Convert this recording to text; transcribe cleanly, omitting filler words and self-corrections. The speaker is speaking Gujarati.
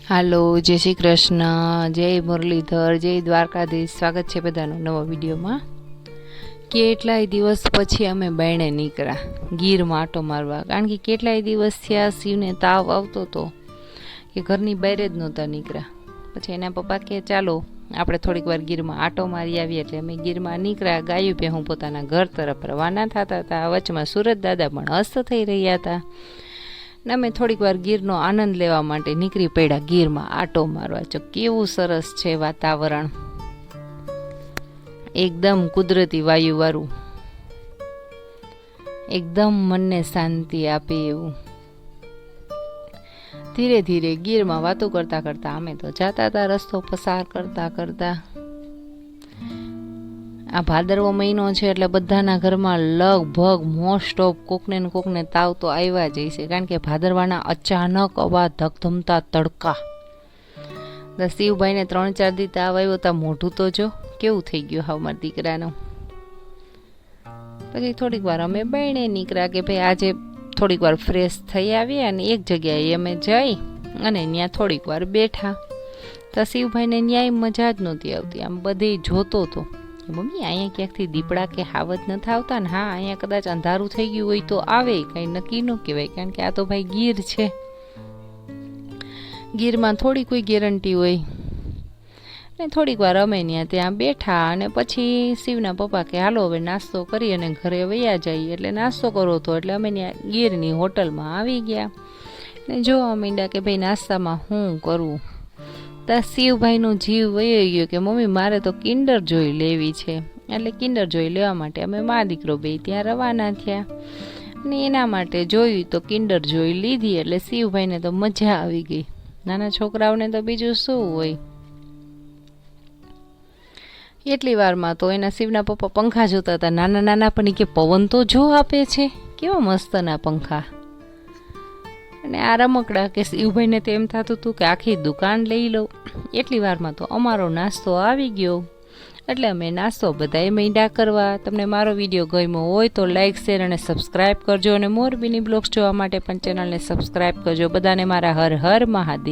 હાલો, જય શ્રી કૃષ્ણ, જય મુરલીધર, જય દ્વારકાધીશ. સ્વાગત છે બધાનું નવા વિડીયોમાં. કેટલાય દિવસ પછી અમે બાયણે નીકળ્યા ગીરમાં આંટો મારવા, કારણ કે કેટલાય દિવસ થયા શિવને તાવ આવતો હતો કે ઘરની બહાર જ નહોતા નીકળ્યા. પછી એના પપ્પા કહે ચાલો આપણે થોડીક વાર ગીરમાં આંટો મારી આવીએ. એટલે અમે ગીરમાં નીકળ્યા. ગાયું બે હું પોતાના ઘર તરફ રવાના થતા હતા. વચમાં સુરત દાદા પણ અસ્ત થઈ રહ્યા હતા ને અમે થોડીક વાર ગીરનો આનંદ લેવા માટે નીકળી પડ્યા ગીરમાં આંટો મારવા. જો કેવું સરસ છે વાતાવરણ, એકદમ કુદરતી વાયુવાળું, એકદમ મનને શાંતિ આપે એવું. ધીરે ધીરે ગીરમાં વાતો કરતા કરતા અમે તો જતા હતા રસ્તો પસાર કરતા કરતા. આ ભાદરવો મહિનો છે એટલે બધાના ઘરમાં લગભગ મોસ્ટ ઓફ કોકને ને કોકને તાવ તો આવ્યા જ છે, કારણ કે ભાદરવાના અચાનક આવા ધગધમતા તડકા. શિવભાઈને 3-4 દી તાવ આવ્યો તા, મોઢું તો જો કેવું થઈ ગયું હાવ મારા દીકરાનું. પછી થોડીક વાર અમે બાયણે નીકળ્યા કે ભાઈ આજે થોડીક વાર ફ્રેશ થઈ આવીએ, અને એક જગ્યાએ અમે જઈ અને ત્યાં થોડીક વાર બેઠા. તો શિવભાઈને ન્યાય મજા જ નહોતી આવતી. આમ બધી જોતો હતો, મમ્મી અહીંયા ક્યાંકથી દીપડા કે હાવજ નથી આવતા ને? હા, અહીંયા કદાચ અંધારું થઈ ગયું હોય તો આવે, કંઈ નક્કી ન કહેવાય, કારણ કે આ તો ભાઈ ગીર છે. ગીરમાં થોડી કોઈ ગેરંટી હોય. ને થોડીક વાર અમે ત્યાં બેઠા અને પછી શિવના પપ્પા કે હાલો હવે નાસ્તો કરી અને ઘરે વયા જઈએ. એટલે નાસ્તો કરવો હતો એટલે અમે ત્યાં ગીરની હોટલમાં આવી ગયા ને જોવા માંડ્યા કે ભાઈ નાસ્તામાં શું કરવું. ત્યાં શિવભાઈનું જીવ વયો ગયો કે મમ્મી મારે તો કિન્ડર જોઈ લેવી છે. એટલે કિન્ડર જોઈ લેવા માટે અમે મા દીકરો બે ત્યાં રવાના થયા ને એના માટે જોયું તો કિન્ડર જોઈ લીધી. એટલે શિવભાઈને તો મજા આવી ગઈ. નાના છોકરાઓને તો બીજું શું હોય. એટલી વારમાં તો એના શિવના પપ્પા પંખા જોતા હતા, નાના નાના, પણ કે પવન તો જો આપે છે, કેવા મસ્તના પંખા. અને આ રમકડા કે શિવભાઈને તો એમ થતું હતું કે આખી દુકાન લઈ લઉં. એટલી વારમાં તો અમારો નાસ્તો આવી ગયો. એટલે અમે નાસ્તો બધાએ માંડ્યા કરવા. તમને મારો વિડીયો ગમ્યો હોય તો લાઇક, શેર અને સબસ્ક્રાઈબ કરજો, અને મોરબીની બ્લોગ્સ જોવા માટે પણ ચેનલને સબસ્ક્રાઈબ કરજો. બધાને મારા હર હર મહાદેવ.